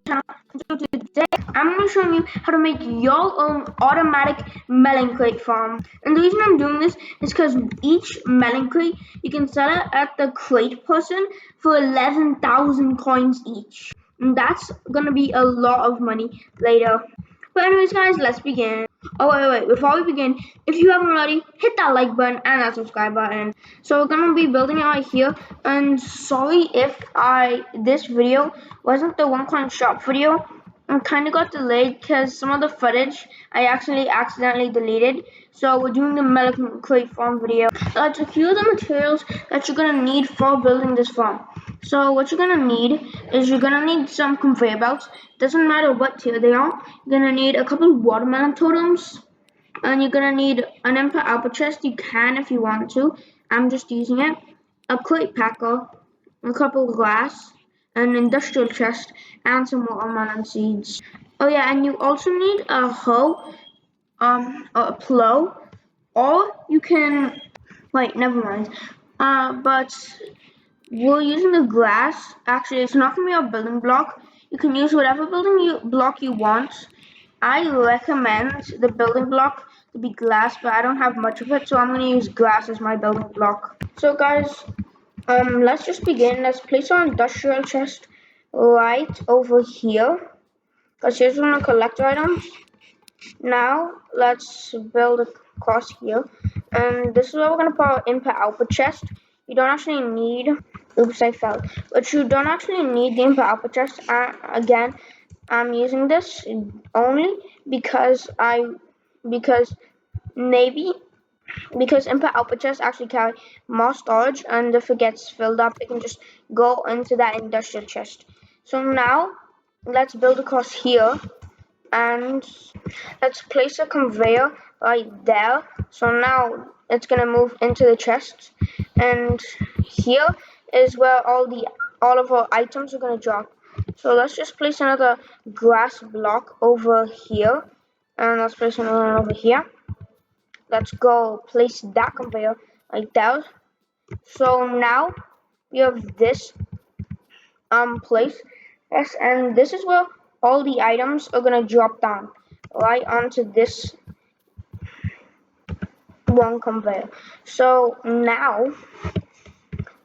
channel. So today I'm going to show you how to make your own automatic melon crate farm. And the reason I'm doing this is because each melon crate you can sell it at the crate person for 11,000 coins each. And that's going to be a lot of money later. But anyways guys, let's begin. Oh wait, before we begin, if you haven't already, hit that like button and that subscribe button. So we're gonna be building it right here, and sorry if this video wasn't the one coin shop video. It kinda got delayed because some of the footage I actually accidentally deleted. So we're doing the melon crate farm video. That's a few of the materials that you're gonna need for building this farm. So what you're gonna need is you're gonna need some conveyor belts. Doesn't matter what tier they are. You're gonna need a couple of watermelon totems, and you're gonna need an input output chest. You can if you want to. I'm just using it. A crate packer, a couple of glass, an industrial chest, and some watermelon seeds. Oh yeah, and you also need a hoe, a plow, or you can wait. Never mind. But we're using the glass. Actually, it's not gonna be a building block. You can use whatever block you want. I recommend the building block to be glass, but I don't have much of it, so I'm gonna use glass as my building block. So guys, let's just begin. Let's place our industrial chest right over here, because here's when we collect items. Now let's build across here, and this is where we're gonna put our input output chest. You don't actually need, oops, I fell, but you don't actually need the input output chest. Again, I'm using this only because input output chests actually carry more storage, and if it gets filled up, it can just go into that industrial chest. So now let's build across here, and let's place a conveyor right there. So now it's gonna move into the chest, and here is where all of our items are gonna drop. So let's just place another glass block over here, and let's place another one over here. Let's go place that conveyor like that. So now we have this place. Yes, and this is where all the items are gonna drop down right onto this one conveyor. So now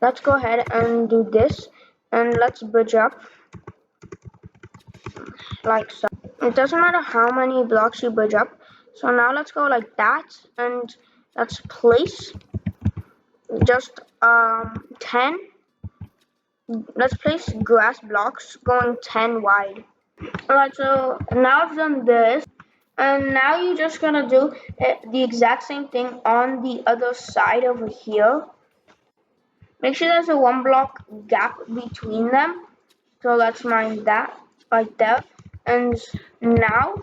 let's go ahead and do this, and let's bridge up like so. It doesn't matter how many blocks you bridge up. So now let's go like that, and let's place just 10. Let's place glass blocks going 10 wide. Alright, so now I've done this, and now you're just gonna do the exact same thing on the other side over here. Make sure there's a 1 block gap between them. So let's mark that right there. And now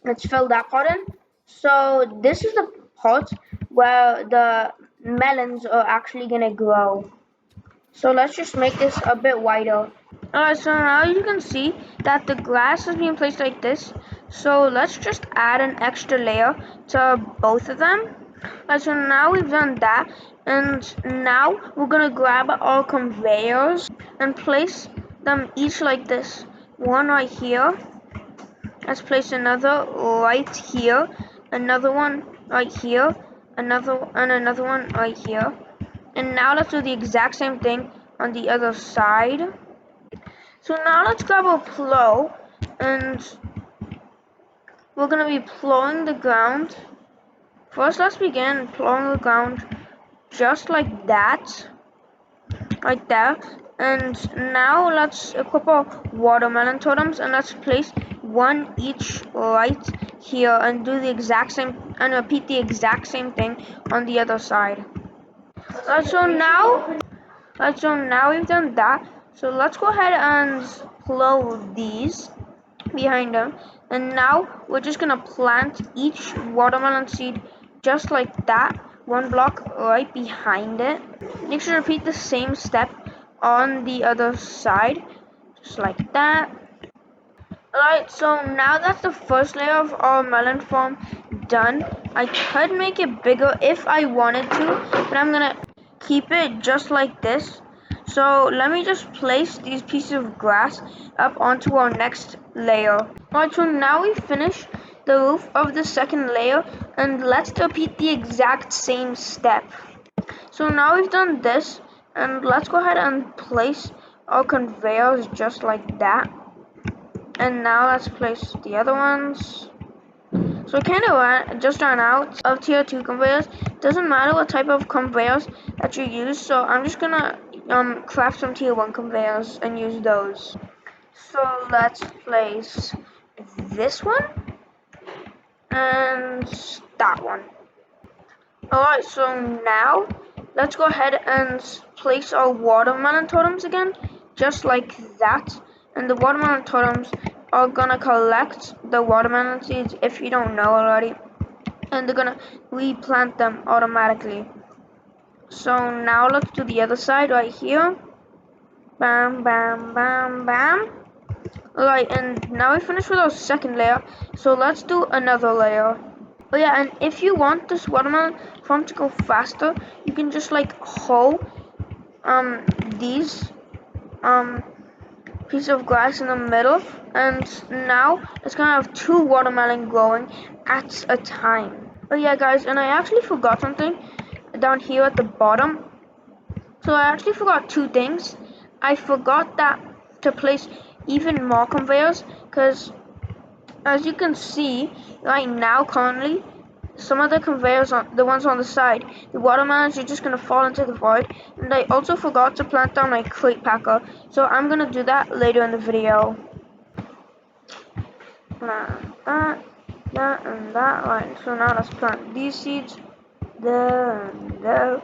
let's fill that part in. So this is the part where the melons are actually gonna grow. So let's just make this a bit wider. Alright, so now you can see that the glass is being placed like this. So let's just add an extra layer to both of them. Alright, so now we've done that, and now we're gonna grab our conveyors and place them each like this. One right here. Let's place another right here, another one right here, another one right here. And now let's do the exact same thing on the other side. So now let's grab a plow, and we're gonna be plowing the ground. First, let's begin plowing the ground just like that, right there. And now let's equip our watermelon totems, and let's place one each right here, and do the exact same, and repeat the exact same thing on the other side. So now we've done that. So let's go ahead and plow these behind them, and now we're just gonna plant each watermelon seed just like that, 1 block right behind it. Make sure to repeat the same step on the other side, just like that. Alright, so now that's the first layer of our melon farm done. I could make it bigger if I wanted to, but I'm gonna keep it just like this. So let me just place these pieces of glass up onto our next layer. Alright, so now we finish the roof of the second layer, and let's repeat the exact same step. So now we've done this, and let's go ahead and place our conveyors just like that. And now let's place the other ones. So we kind of just ran out of tier 2 conveyors. Doesn't matter what type of conveyors that you use, so I'm just gonna craft some tier 1 conveyors and use those. So let's place this one and that one. Alright, so now let's go ahead and place our watermelon totems again, just like that. And the watermelon totems are gonna collect the watermelon seeds if you don't know already, and they're gonna replant them automatically. So now let's do the other side right here. Bam, bam, bam, bam. Alright, and now we finished with our second layer, so let's do another layer. Oh yeah, and if you want this watermelon farm to go faster, you can just like hoe these pieces of glass in the middle, and now it's gonna have 2 watermelon growing at a time. Oh yeah guys, and I actually forgot something down here at the bottom. So I actually forgot 2 things. I forgot that to place even more conveyors, because as you can see right now currently, some of the conveyors, the ones on the side, the watermelons are just going to fall into the void. And I also forgot to plant down my crate packer, so I'm going to do that later in the video. Plant that and that. Right, so now let's plant these seeds there and there.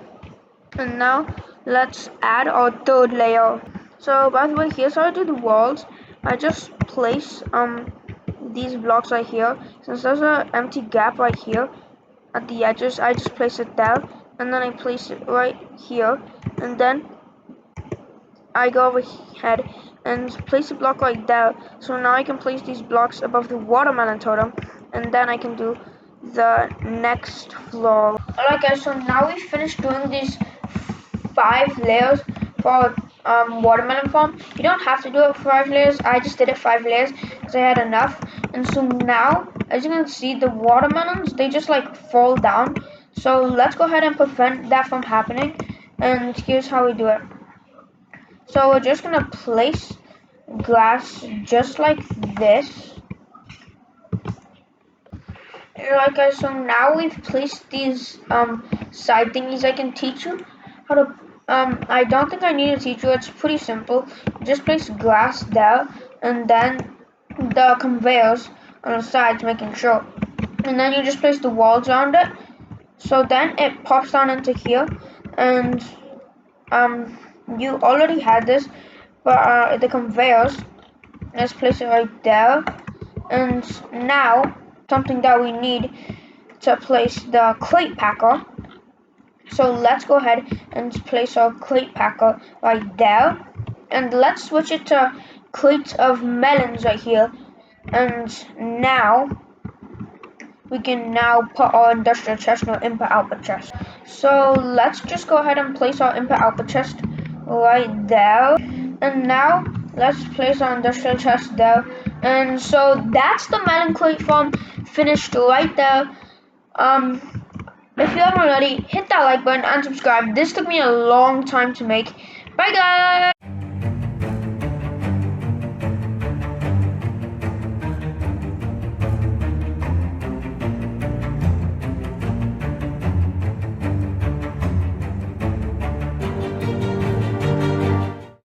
And now let's add our third layer. So by the way, here's how I do the walls. I just place these blocks right here. Since there's an empty gap right here at the edges, I just place it there, and then I place it right here, and then I go overhead and place a block right there. So now I can place these blocks above the watermelon totem, and then I can do the next floor. Alright guys, so now we finished doing these 5 layers for watermelon farm. You don't have to do it for 5 layers. I just did it 5 layers because I had enough. And so now, as you can see, the watermelons, they just like fall down. So let's go ahead and prevent that from happening. And here's how we do it. So we're just gonna place glass just like this. Alright guys, so now we've placed these side thingies. I can teach you how to I don't think I need to teach you, it's pretty simple. Just place glass there, and then the conveyors on the sides, making sure, and then you just place the walls around it, so then it pops down into here. And you already had this, but the conveyors, let's place it right there. And now something that we need to place the crate packer. So let's go ahead and place our crate packer right there, and let's switch it to crates of melons right here. And now we can now put our industrial chest in our input output chest. So let's just go ahead and place our input output chest right there, and now let's place our industrial chest there. And so that's the melon crate farm finished right there. If you haven't already, hit that like button and subscribe. This took me a long time to make. Bye guys!